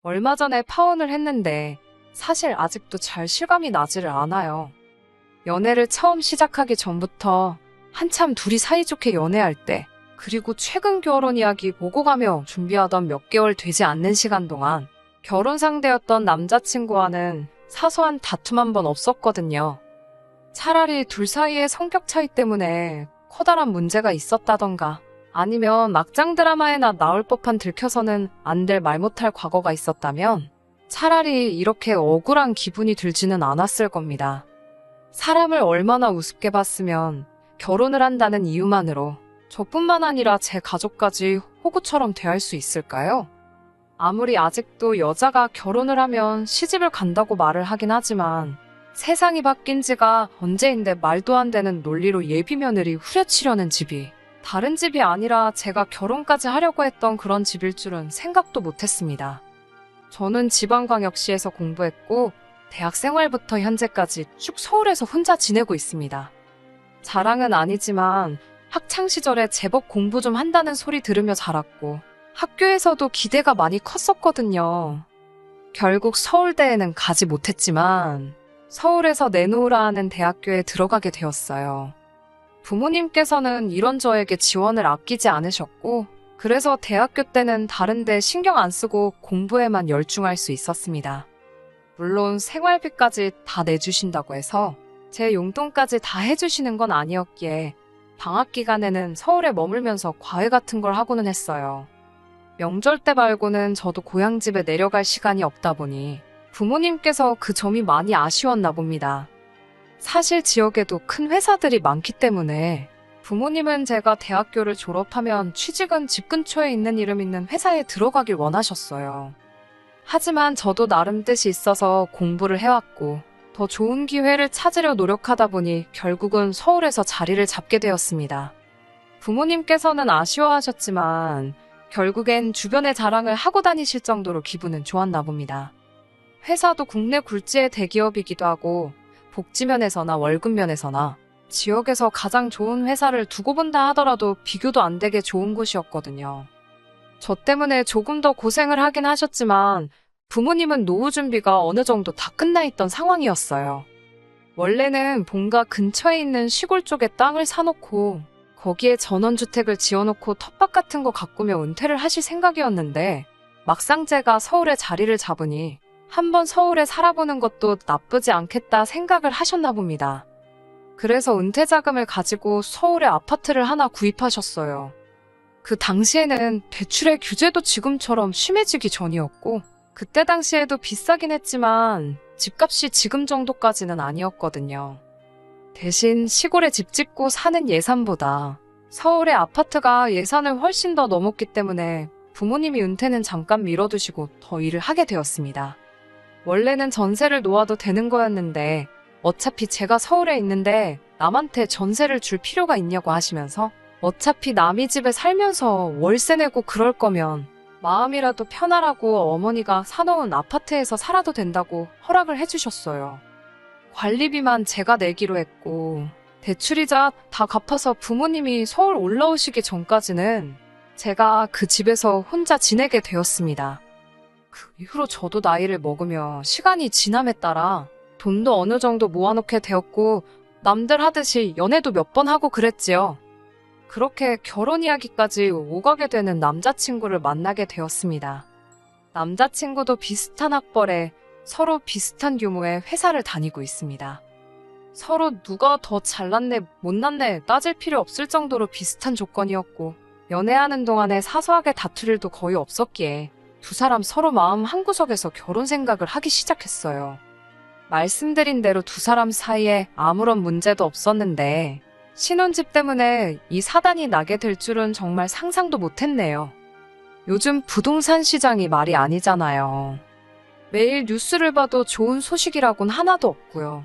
얼마 전에 파혼을 했는데 사실 아직도 잘 실감이 나지를 않아요. 연애를 처음 시작하기 전부터 한참 둘이 사이좋게 연애할 때, 그리고 최근 결혼 이야기 보고 가며 준비하던 몇 개월 되지 않는 시간 동안 결혼 상대였던 남자친구와는 사소한 다툼 한 번 없었거든요. 차라리 둘 사이의 성격 차이 때문에 커다란 문제가 있었다던가, 아니면 막장 드라마에나 나올 법한 들켜서는 안 될 말 못할 과거가 있었다면 차라리 이렇게 억울한 기분이 들지는 않았을 겁니다. 사람을 얼마나 우습게 봤으면 결혼을 한다는 이유만으로 저뿐만 아니라 제 가족까지 호구처럼 대할 수 있을까요? 아무리 아직도 여자가 결혼을 하면 시집을 간다고 말을 하긴 하지만 세상이 바뀐 지가 언제인데 말도 안 되는 논리로 예비며느리 후려치려는 집이 다른 집이 아니라 제가 결혼까지 하려고 했던 그런 집일 줄은 생각도 못했습니다. 저는 지방광역시에서 공부했고 대학 생활부터 현재까지 쭉 서울에서 혼자 지내고 있습니다. 자랑은 아니지만 학창시절에 제법 공부 좀 한다는 소리 들으며 자랐고 학교에서도 기대가 많이 컸었거든요. 결국 서울대에는 가지 못했지만 서울에서 내놓으라 하는 대학교에 들어가게 되었어요. 부모님께서는 이런 저에게 지원을 아끼지 않으셨고 그래서 대학교 때는 다른 데 신경 안 쓰고 공부에만 열중할 수 있었습니다. 물론 생활비까지 다 내주신다고 해서 제 용돈까지 다 해주시는 건 아니었기에 방학 기간에는 서울에 머물면서 과외 같은 걸 하고는 했어요. 명절 때 말고는 저도 고향집에 내려갈 시간이 없다 보니 부모님께서 그 점이 많이 아쉬웠나 봅니다. 사실 지역에도 큰 회사들이 많기 때문에 부모님은 제가 대학교를 졸업하면 취직은 집 근처에 있는 이름 있는 회사에 들어가길 원하셨어요. 하지만 저도 나름 뜻이 있어서 공부를 해왔고 더 좋은 기회를 찾으려 노력하다 보니 결국은 서울에서 자리를 잡게 되었습니다. 부모님께서는 아쉬워하셨지만 결국엔 주변에 자랑을 하고 다니실 정도로 기분은 좋았나 봅니다. 회사도 국내 굴지의 대기업이기도 하고 복지면에서나 월급면에서나 지역에서 가장 좋은 회사를 두고 본다 하더라도 비교도 안 되게 좋은 곳이었거든요. 저 때문에 조금 더 고생을 하긴 하셨지만 부모님은 노후 준비가 어느 정도 다 끝나 있던 상황이었어요. 원래는 본가 근처에 있는 시골 쪽에 땅을 사놓고 거기에 전원주택을 지어놓고 텃밭 같은 거 가꾸며 은퇴를 하실 생각이었는데 막상 제가 서울에 자리를 잡으니 한번 서울에 살아보는 것도 나쁘지 않겠다 생각을 하셨나 봅니다. 그래서 은퇴 자금을 가지고 서울에 아파트를 하나 구입하셨어요. 그 당시에는 대출의 규제도 지금처럼 심해지기 전이었고 그때 당시에도 비싸긴 했지만 집값이 지금 정도까지는 아니었거든요. 대신 시골에 집 짓고 사는 예산보다 서울의 아파트가 예산을 훨씬 더 넘었기 때문에 부모님이 은퇴는 잠깐 미뤄두시고 더 일을 하게 되었습니다. 원래는 전세를 놓아도 되는 거였는데 어차피 제가 서울에 있는데 남한테 전세를 줄 필요가 있냐고 하시면서 어차피 남의 집에 살면서 월세 내고 그럴 거면 마음이라도 편하라고 어머니가 사놓은 아파트에서 살아도 된다고 허락을 해주셨어요. 관리비만 제가 내기로 했고 대출이자 다 갚아서 부모님이 서울 올라오시기 전까지는 제가 그 집에서 혼자 지내게 되었습니다. 그 이후로 저도 나이를 먹으며 시간이 지남에 따라 돈도 어느 정도 모아놓게 되었고 남들 하듯이 연애도 몇 번 하고 그랬지요. 그렇게 결혼 이야기까지 오가게 되는 남자친구를 만나게 되었습니다. 남자친구도 비슷한 학벌에 서로 비슷한 규모의 회사를 다니고 있습니다. 서로 누가 더 잘났네 못났네 따질 필요 없을 정도로 비슷한 조건이었고 연애하는 동안에 사소하게 다툴 일도 거의 없었기에 두 사람 서로 마음 한구석에서 결혼 생각을 하기 시작했어요. 말씀드린 대로 두 사람 사이에 아무런 문제도 없었는데 신혼집 때문에 이 사단이 나게 될 줄은 정말 상상도 못했네요. 요즘 부동산 시장이 말이 아니잖아요. 매일 뉴스를 봐도 좋은 소식이라곤 하나도 없고요.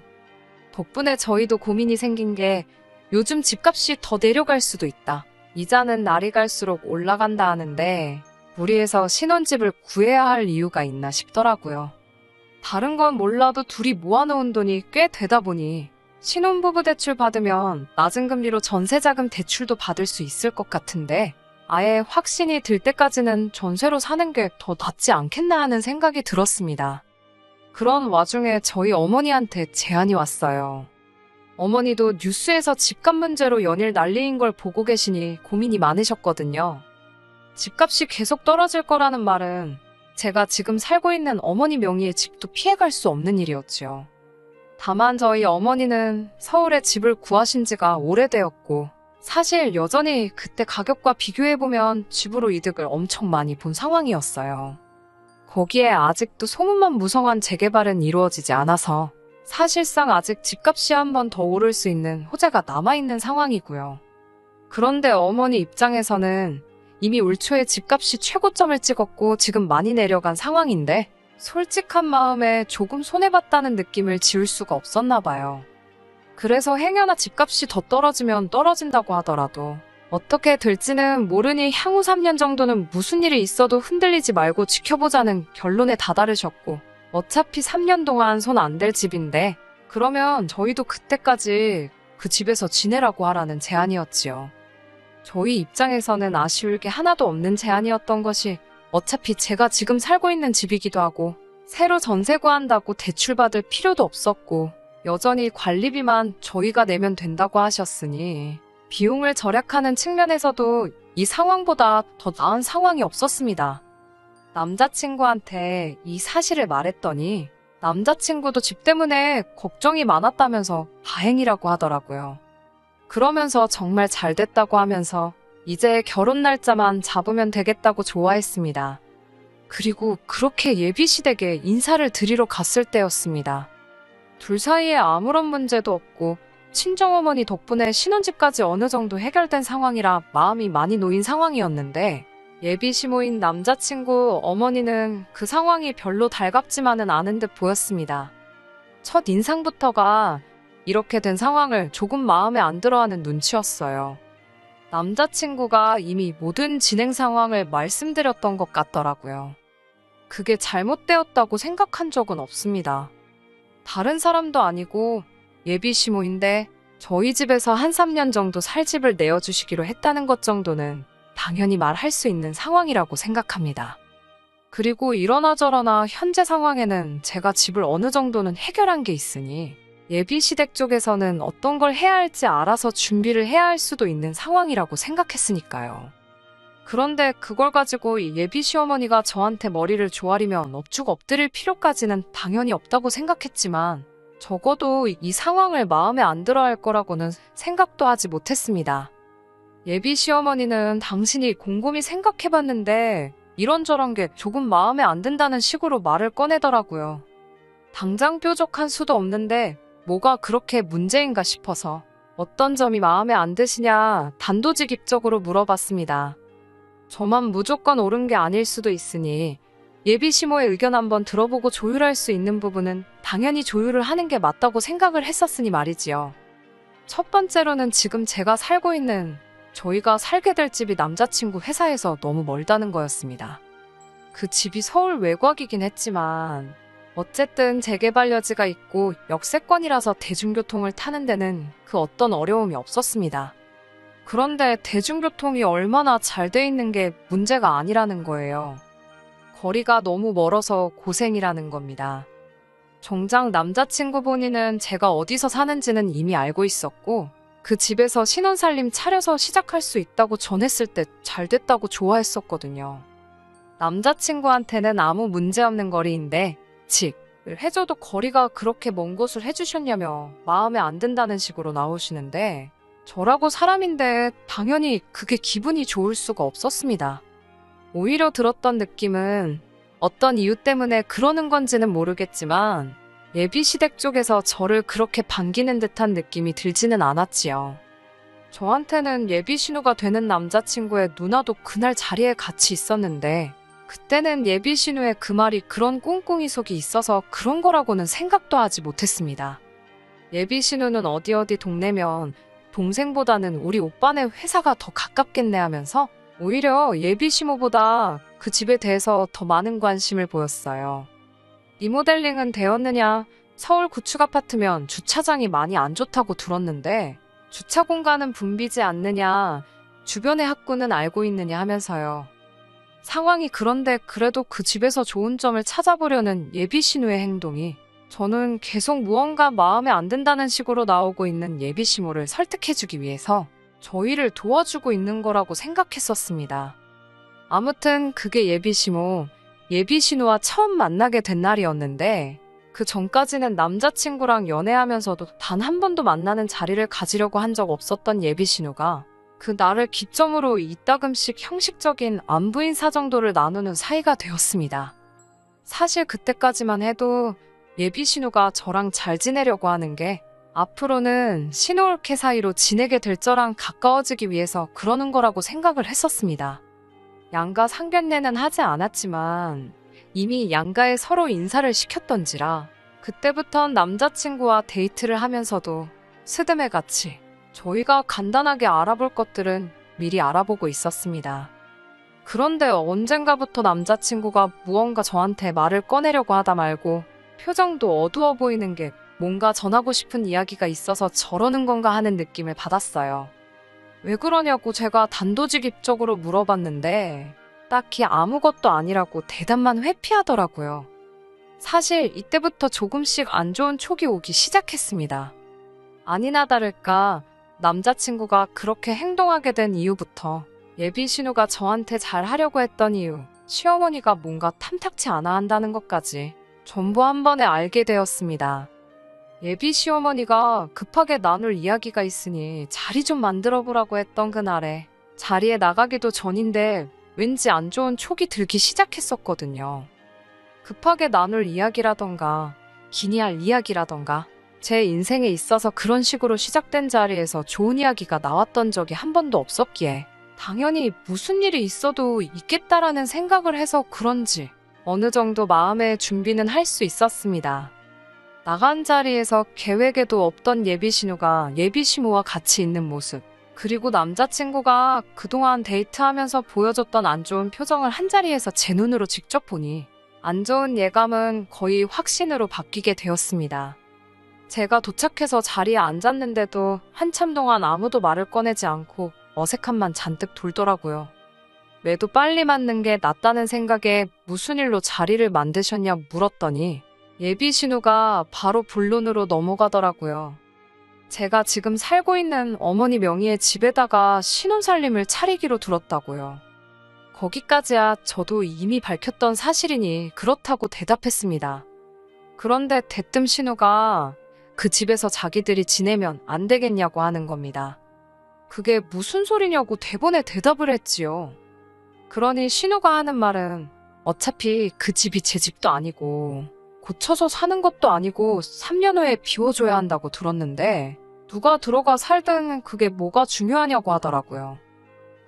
덕분에 저희도 고민이 생긴 게 요즘 집값이 더 내려갈 수도 있다. 이자는 날이 갈수록 올라간다 하는데 무리해서 신혼집을 구해야 할 이유가 있나 싶더라고요. 다른 건 몰라도 둘이 모아놓은 돈이 꽤 되다 보니 신혼부부 대출 받으면 낮은 금리로 전세자금 대출도 받을 수 있을 것 같은데 아예 확신이 들 때까지는 전세로 사는 게 더 낫지 않겠나 하는 생각이 들었습니다. 그런 와중에 저희 어머니한테 제안이 왔어요. 어머니도 뉴스에서 집값 문제로 연일 난리인 걸 보고 계시니 고민이 많으셨거든요. 집값이 계속 떨어질 거라는 말은 제가 지금 살고 있는 어머니 명의의 집도 피해갈 수 없는 일이었지요. 다만 저희 어머니는 서울에 집을 구하신 지가 오래되었고 사실 여전히 그때 가격과 비교해보면 집으로 이득을 엄청 많이 본 상황이었어요. 거기에 아직도 소문만 무성한 재개발은 이루어지지 않아서 사실상 아직 집값이 한 번 더 오를 수 있는 호재가 남아있는 상황이고요. 그런데 어머니 입장에서는 이미 올 초에 집값이 최고점을 찍었고 지금 많이 내려간 상황인데 솔직한 마음에 조금 손해봤다는 느낌을 지울 수가 없었나 봐요. 그래서 행여나 집값이 더 떨어지면 떨어진다고 하더라도 어떻게 될지는 모르니 향후 3년 정도는 무슨 일이 있어도 흔들리지 말고 지켜보자는 결론에 다다르셨고 어차피 3년 동안 손 안 댈 집인데 그러면 저희도 그때까지 그 집에서 지내라고 하라는 제안이었지요. 저희 입장에서는 아쉬울 게 하나도 없는 제안이었던 것이 어차피 제가 지금 살고 있는 집이기도 하고 새로 전세 구한다고 대출받을 필요도 없었고 여전히 관리비만 저희가 내면 된다고 하셨으니 비용을 절약하는 측면에서도 이 상황보다 더 나은 상황이 없었습니다. 남자친구한테 이 사실을 말했더니 남자친구도 집 때문에 걱정이 많았다면서 다행이라고 하더라고요. 그러면서 정말 잘 됐다고 하면서 이제 결혼 날짜만 잡으면 되겠다고 좋아했습니다. 그리고 그렇게 예비시댁에 인사를 드리러 갔을 때였습니다. 둘 사이에 아무런 문제도 없고 친정어머니 덕분에 신혼집까지 어느 정도 해결된 상황이라 마음이 많이 놓인 상황이었는데 예비시모인 남자친구 어머니는 그 상황이 별로 달갑지만은 않은 듯 보였습니다. 첫 인상부터가 이렇게 된 상황을 조금 마음에 안 들어하는 눈치였어요. 남자친구가 이미 모든 진행 상황을 말씀드렸던 것 같더라고요. 그게 잘못되었다고 생각한 적은 없습니다. 다른 사람도 아니고 예비시모인데 저희 집에서 한 3년 정도 살 집을 내어주시기로 했다는 것 정도는 당연히 말할 수 있는 상황이라고 생각합니다. 그리고 이러나 저러나 현재 상황에는 제가 집을 어느 정도는 해결한 게 있으니 예비시댁 쪽에서는 어떤 걸 해야 할지 알아서 준비를 해야 할 수도 있는 상황이라고 생각했으니까요. 그런데 그걸 가지고 이 예비시어머니가 저한테 머리를 조아리면 엎주고 엎드릴 필요까지는 당연히 없다고 생각했지만 적어도 이 상황을 마음에 안 들어 할 거라고는 생각도 하지 못했습니다. 예비시어머니는 당신이 곰곰이 생각해봤는데 이런저런 게 조금 마음에 안 든다는 식으로 말을 꺼내더라고요. 당장 뾰족한 수도 없는데 뭐가 그렇게 문제인가 싶어서 어떤 점이 마음에 안 드시냐 단도직입적으로 물어봤습니다. 저만 무조건 옳은 게 아닐 수도 있으니 예비시모의 의견 한번 들어보고 조율할 수 있는 부분은 당연히 조율을 하는 게 맞다고 생각을 했었으니 말이지요. 첫 번째로는 지금 제가 살고 있는 저희가 살게 될 집이 남자친구 회사에서 너무 멀다는 거였습니다. 그 집이 서울 외곽이긴 했지만 어쨌든 재개발 여지가 있고 역세권이라서 대중교통을 타는 데는 그 어떤 어려움이 없었습니다. 그런데 대중교통이 얼마나 잘 돼 있는 게 문제가 아니라는 거예요. 거리가 너무 멀어서 고생이라는 겁니다. 정작 남자친구 본인은 제가 어디서 사는지는 이미 알고 있었고 그 집에서 신혼살림 차려서 시작할 수 있다고 전했을 때 잘 됐다고 좋아했었거든요. 남자친구한테는 아무 문제 없는 거리인데 을 해줘도 거리가 그렇게 먼 곳을 해주셨냐며 마음에 안 든다는 식으로 나오시는데 저라고 사람인데 당연히 그게 기분이 좋을 수가 없었습니다. 오히려 들었던 느낌은 어떤 이유 때문에 그러는 건지는 모르겠지만 예비시댁 쪽에서 저를 그렇게 반기는 듯한 느낌이 들지는 않았지요. 저한테는 예비신우가 되는 남자친구의 누나도 그날 자리에 같이 있었는데 그때는 예비신우의 그 말이 그런 꿍꿍이 속이 있어서 그런 거라고는 생각도 하지 못했습니다. 예비신우는 어디 동네면 동생보다는 우리 오빠네 회사가 더 가깝겠네 하면서 오히려 예비시모보다 그 집에 대해서 더 많은 관심을 보였어요. 리모델링은 되었느냐? 서울 구축 아파트면 주차장이 많이 안 좋다고 들었는데 주차 공간은 붐비지 않느냐? 주변의 학구는 알고 있느냐 하면서요. 상황이 그런데 그래도 그 집에서 좋은 점을 찾아보려는 예비신우의 행동이 저는 계속 무언가 마음에 안 든다는 식으로 나오고 있는 예비시모를 설득해주기 위해서 저희를 도와주고 있는 거라고 생각했었습니다. 아무튼 그게 예비신우와 처음 만나게 된 날이었는데 그 전까지는 남자친구랑 연애하면서도 단 한 번도 만나는 자리를 가지려고 한 적 없었던 예비신우가 그 날을 기점으로 이따금씩 형식적인 안부 인사 정도를 나누는 사이가 되었습니다. 사실 그때까지만 해도 예비신우가 저랑 잘 지내려고 하는 게 앞으로는 신우올케 사이로 지내게 될 저랑 가까워지기 위해서 그러는 거라고 생각을 했었습니다. 양가 상견례는 하지 않았지만 이미 양가에 서로 인사를 시켰던지라 그때부턴 남자친구와 데이트를 하면서도 스드메같이 저희가 간단하게 알아볼 것들은 미리 알아보고 있었습니다. 그런데 언젠가부터 남자친구가 무언가 저한테 말을 꺼내려고 하다 말고 표정도 어두워 보이는 게 뭔가 전하고 싶은 이야기가 있어서 저러는 건가 하는 느낌을 받았어요. 왜 그러냐고 제가 단도직입적으로 물어봤는데 딱히 아무것도 아니라고 대답만 회피하더라고요. 사실 이때부터 조금씩 안 좋은 촉이 오기 시작했습니다. 아니나 다를까 남자친구가 그렇게 행동하게 된 이후부터 예비신우가 저한테 잘하려고 했던 이유, 시어머니가 뭔가 탐탁치 않아 한다는 것까지 전부 한 번에 알게 되었습니다. 예비 시어머니가 급하게 나눌 이야기가 있으니 자리 좀 만들어 보라고 했던 그날에 자리에 나가기도 전인데 왠지 안 좋은 촉이 들기 시작했었거든요. 급하게 나눌 이야기라던가 기니할 이야기라던가 제 인생에 있어서 그런 식으로 시작된 자리에서 좋은 이야기가 나왔던 적이 한 번도 없었기에 당연히 무슨 일이 있어도 있겠다라는 생각을 해서 그런지 어느 정도 마음의 준비는 할 수 있었습니다. 나간 자리에서 계획에도 없던 예비신우가 예비시모와 같이 있는 모습, 그리고 남자친구가 그동안 데이트하면서 보여줬던 안 좋은 표정을 한자리에서 제 눈으로 직접 보니 안 좋은 예감은 거의 확신으로 바뀌게 되었습니다. 제가 도착해서 자리에 앉았는데도 한참 동안 아무도 말을 꺼내지 않고 어색함만 잔뜩 돌더라고요. 매도 빨리 맞는 게 낫다는 생각에 무슨 일로 자리를 만드셨냐 물었더니 예비신우가 바로 본론으로 넘어가더라고요. 제가 지금 살고 있는 어머니 명의의 집에다가 신혼살림을 차리기로 들었다고요. 거기까지야 저도 이미 밝혔던 사실이니 그렇다고 대답했습니다. 그런데 대뜸 신우가 그 집에서 자기들이 지내면 안 되겠냐고 하는 겁니다. 그게 무슨 소리냐고 대본에 대답을 했지요. 그러니 신우가 하는 말은 어차피 그 집이 제 집도 아니고 고쳐서 사는 것도 아니고 3년 후에 비워줘야 한다고 들었는데 누가 들어가 살든 그게 뭐가 중요하냐고 하더라고요.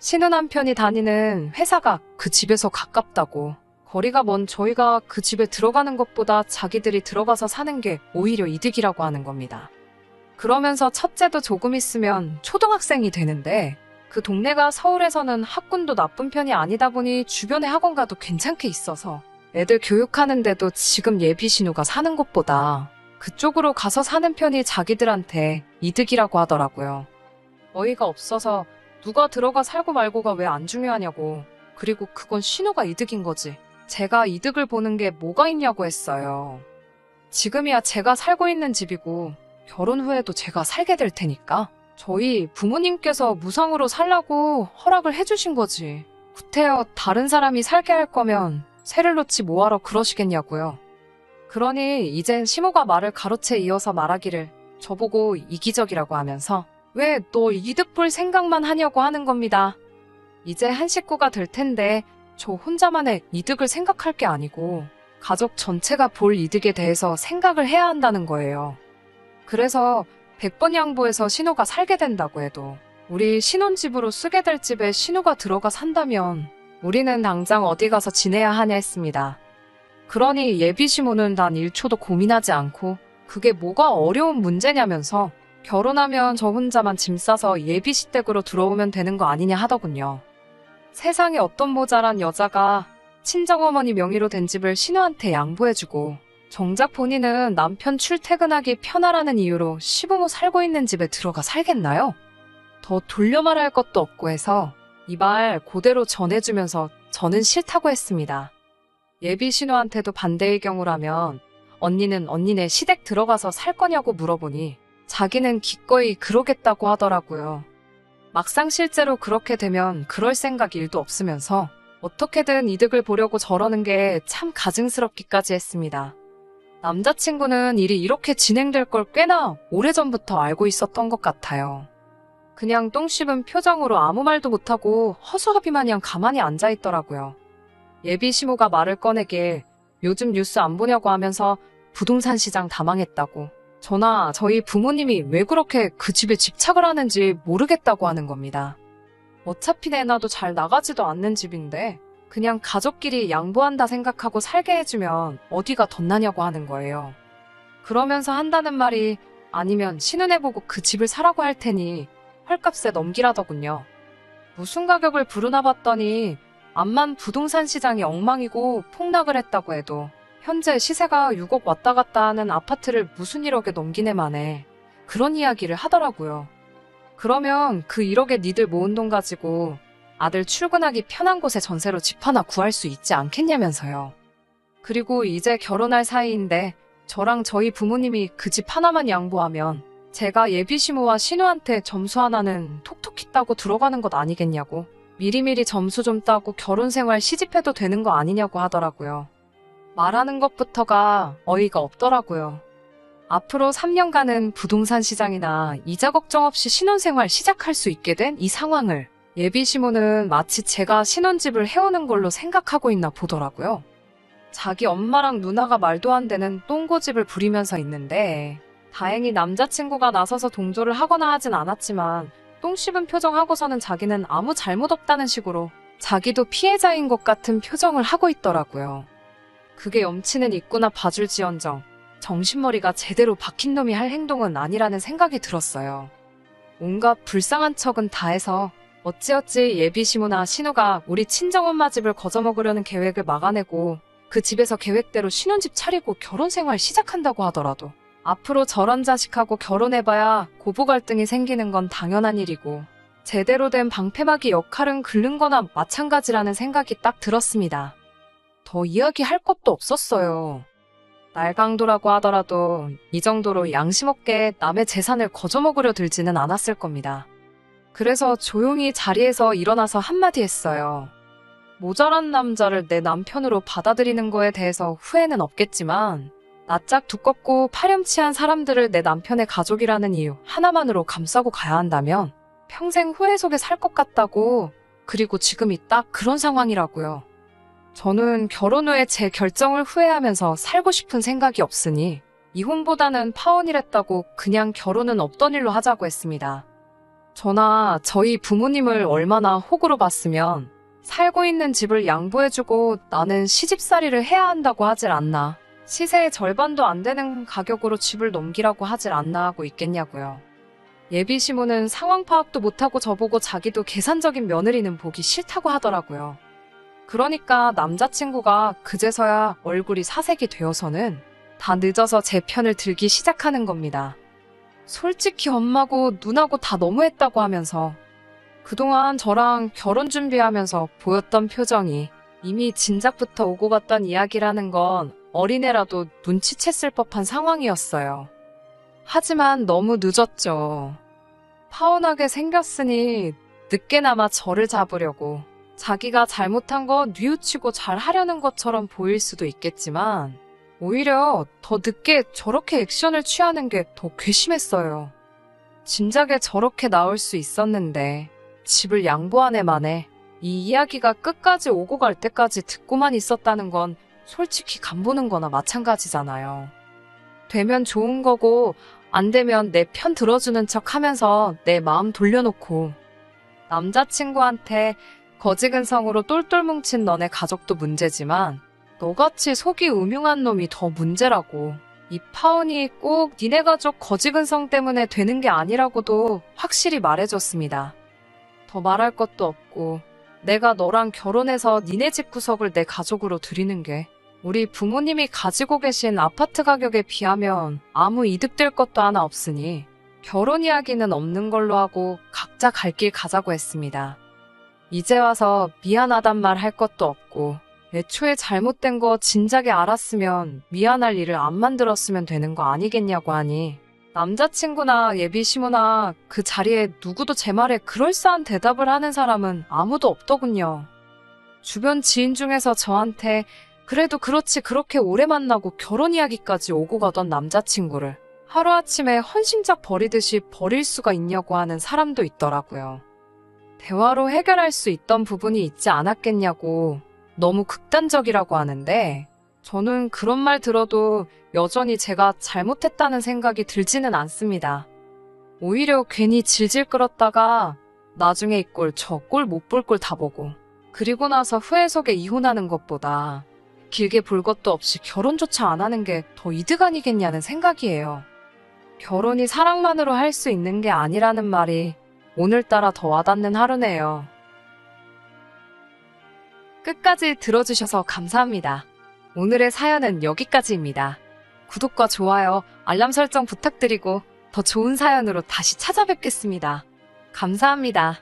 신우 남편이 다니는 회사가 그 집에서 가깝다고, 거리가 먼 저희가 그 집에 들어가는 것보다 자기들이 들어가서 사는 게 오히려 이득이라고 하는 겁니다. 그러면서 첫째도 조금 있으면 초등학생이 되는데 그 동네가 서울에서는 학군도 나쁜 편이 아니다 보니 주변에 학원가도 괜찮게 있어서 애들 교육하는데도 지금 예비신우가 사는 곳보다 그쪽으로 가서 사는 편이 자기들한테 이득이라고 하더라고요. 어이가 없어서 누가 들어가 살고 말고가 왜 안 중요하냐고, 그리고 그건 신우가 이득인 거지 제가 이득을 보는 게 뭐가 있냐고 했어요. 지금이야 제가 살고 있는 집이고 결혼 후에도 제가 살게 될 테니까 저희 부모님께서 무상으로 살라고 허락을 해주신 거지. 구태여 다른 사람이 살게 할 거면 새를 놓지 뭐하러 그러시겠냐고요. 그러니 이젠 시모가 말을 가로채 이어서 말하기를 저보고 이기적이라고 하면서 왜 너 이득 볼 생각만 하냐고 하는 겁니다. 이제 한 식구가 될 텐데 저 혼자만의 이득을 생각할 게 아니고 가족 전체가 볼 이득에 대해서 생각을 해야 한다는 거예요. 그래서 100번 양보해서 신우가 살게 된다고 해도 우리 신혼집으로 쓰게 될 집에 신우가 들어가 산다면 우리는 당장 어디 가서 지내야 하냐 했습니다. 그러니 예비시모는 단 1초도 고민하지 않고 그게 뭐가 어려운 문제냐면서 결혼하면 저 혼자만 짐 싸서 예비시댁으로 들어오면 되는 거 아니냐 하더군요. 세상에 어떤 모자란 여자가 친정어머니 명의로 된 집을 신우한테 양보해주고 정작 본인은 남편 출퇴근하기 편하라는 이유로 시부모 살고 있는 집에 들어가 살겠나요? 더 돌려 말할 것도 없고 해서 이 말 그대로 전해주면서 저는 싫다고 했습니다. 예비 신우한테도 반대의 경우라면 언니는 언니네 시댁 들어가서 살 거냐고 물어보니 자기는 기꺼이 그러겠다고 하더라고요. 막상 실제로 그렇게 되면 그럴 생각 일도 없으면서 어떻게든 이득을 보려고 저러는 게 참 가증스럽기까지 했습니다. 남자친구는 일이 이렇게 진행될 걸 꽤나 오래전부터 알고 있었던 것 같아요. 그냥 똥 씹은 표정으로 아무 말도 못하고 허수아비 마냥 가만히 앉아있더라고요. 예비 시모가 말을 꺼내길 요즘 뉴스 안 보냐고 하면서 부동산 시장 다 망했다고, 저나 저희 부모님이 왜 그렇게 그 집에 집착을 하는지 모르겠다고 하는 겁니다. 어차피 내놔도 잘 나가지도 않는 집인데 그냥 가족끼리 양보한다 생각하고 살게 해주면 어디가 덧나냐고 하는 거예요. 그러면서 한다는 말이 아니면 신은혜 보고 그 집을 사라고 할 테니 헐값에 넘기라더군요. 무슨 가격을 부르나 봤더니 암만 부동산 시장이 엉망이고 폭락을 했다고 해도 현재 시세가 6억 왔다 갔다 하는 아파트를 무슨 1억에 넘기네 마네 그런 이야기를 하더라고요. 그러면 그 1억에 니들 모은 돈 가지고 아들 출근하기 편한 곳에 전세로 집 하나 구할 수 있지 않겠냐면서요. 그리고 이제 결혼할 사이인데 저랑 저희 부모님이 그 집 하나만 양보하면 제가 예비 시모와 신우한테 점수 하나는 톡톡히 따고 들어가는 것 아니겠냐고, 미리미리 점수 좀 따고 결혼 생활 시집해도 되는 거 아니냐고 하더라고요. 말하는 것부터가 어이가 없더라고요. 앞으로 3년간은 부동산 시장이나 이자 걱정 없이 신혼생활 시작할 수 있게 된 이 상황을 예비 시모는 마치 제가 신혼집을 해오는 걸로 생각하고 있나 보더라고요. 자기 엄마랑 누나가 말도 안 되는 똥고집을 부리면서 있는데 다행히 남자친구가 나서서 동조를 하거나 하진 않았지만 똥 씹은 표정하고서는 자기는 아무 잘못 없다는 식으로 자기도 피해자인 것 같은 표정을 하고 있더라고요. 그게 염치는 있구나 봐줄지언정 정신머리가 제대로 박힌 놈이 할 행동은 아니라는 생각이 들었어요. 온갖 불쌍한 척은 다 해서 어찌어찌 예비 시모나 신우가 우리 친정엄마 집을 거저먹으려는 계획을 막아내고 그 집에서 계획대로 신혼집 차리고 결혼생활 시작한다고 하더라도 앞으로 저런 자식하고 결혼해봐야 고부 갈등이 생기는 건 당연한 일이고 제대로 된 방패막이 역할은 긁는 거나 마찬가지라는 생각이 딱 들었습니다. 더 이야기할 것도 없었어요. 날강도라고 하더라도 이 정도로 양심 없게 남의 재산을 거저먹으려 들지는 않았을 겁니다. 그래서 조용히 자리에서 일어나서 한마디 했어요. 모자란 남자를 내 남편으로 받아들이는 거에 대해서 후회는 없겠지만 낯짝 두껍고 파렴치한 사람들을 내 남편의 가족이라는 이유 하나만으로 감싸고 가야 한다면 평생 후회 속에 살 것 같다고, 그리고 지금이 딱 그런 상황이라고요. 저는 결혼 후에 제 결정을 후회하면서 살고 싶은 생각이 없으니 이혼보다는 파혼이랬다고 그냥 결혼은 없던 일로 하자고 했습니다. 저나 저희 부모님을 얼마나 호구로 봤으면 살고 있는 집을 양보해주고 나는 시집살이를 해야 한다고 하질 않나, 시세의 절반도 안 되는 가격으로 집을 넘기라고 하질 않나 하고 있겠냐고요. 예비 시모는 상황 파악도 못하고 저보고 자기도 계산적인 며느리는 보기 싫다고 하더라고요. 그러니까 남자친구가 그제서야 얼굴이 사색이 되어서는 다 늦어서 제 편을 들기 시작하는 겁니다. 솔직히 엄마고 누나고 다 너무했다고 하면서 그동안 저랑 결혼 준비하면서 보였던 표정이 이미 진작부터 오고 갔던 이야기라는 건 어린애라도 눈치챘을 법한 상황이었어요. 하지만 너무 늦었죠. 파혼하게 생겼으니 늦게나마 저를 잡으려고 자기가 잘못한 거 뉘우치고 잘 하려는 것처럼 보일 수도 있겠지만 오히려 더 늦게 저렇게 액션을 취하는 게 더 괘씸했어요. 진작에 저렇게 나올 수 있었는데 집을 양보하네 마네 이 이야기가 끝까지 오고 갈 때까지 듣고만 있었다는 건 솔직히 간보는 거나 마찬가지잖아요. 되면 좋은 거고 안 되면 내 편 들어주는 척 하면서 내 마음 돌려놓고 남자친구한테 거지근성으로 똘똘 뭉친 너네 가족도 문제지만 너같이 속이 음흉한 놈이 더 문제라고, 이 파혼이 꼭 니네 가족 거지근성 때문에 되는 게 아니라고도 확실히 말해줬습니다. 더 말할 것도 없고 내가 너랑 결혼해서 니네 집 구석을 내 가족으로 들이는 게 우리 부모님이 가지고 계신 아파트 가격에 비하면 아무 이득될 것도 하나 없으니 결혼 이야기는 없는 걸로 하고 각자 갈 길 가자고 했습니다. 이제 와서 미안하단 말 할 것도 없고 애초에 잘못된 거 진작에 알았으면 미안할 일을 안 만들었으면 되는 거 아니겠냐고 하니 남자친구나 예비 시모나 그 자리에 누구도 제 말에 그럴싸한 대답을 하는 사람은 아무도 없더군요. 주변 지인 중에서 저한테 그래도 그렇지 그렇게 오래 만나고 결혼 이야기까지 오고 가던 남자친구를 하루아침에 헌신작 버리듯이 버릴 수가 있냐고 하는 사람도 있더라고요. 대화로 해결할 수 있던 부분이 있지 않았겠냐고 너무 극단적이라고 하는데 저는 그런 말 들어도 여전히 제가 잘못했다는 생각이 들지는 않습니다. 오히려 괜히 질질 끌었다가 나중에 이 꼴 저 꼴 못 볼 꼴 다 보고 그리고 나서 후회 속에 이혼하는 것보다 길게 볼 것도 없이 결혼조차 안 하는 게 더 이득 아니겠냐는 생각이에요. 결혼이 사랑만으로 할 수 있는 게 아니라는 말이 오늘따라 더 와닿는 하루네요. 끝까지 들어주셔서 감사합니다. 오늘의 사연은 여기까지입니다. 구독과 좋아요, 알람 설정 부탁드리고 더 좋은 사연으로 다시 찾아뵙겠습니다. 감사합니다.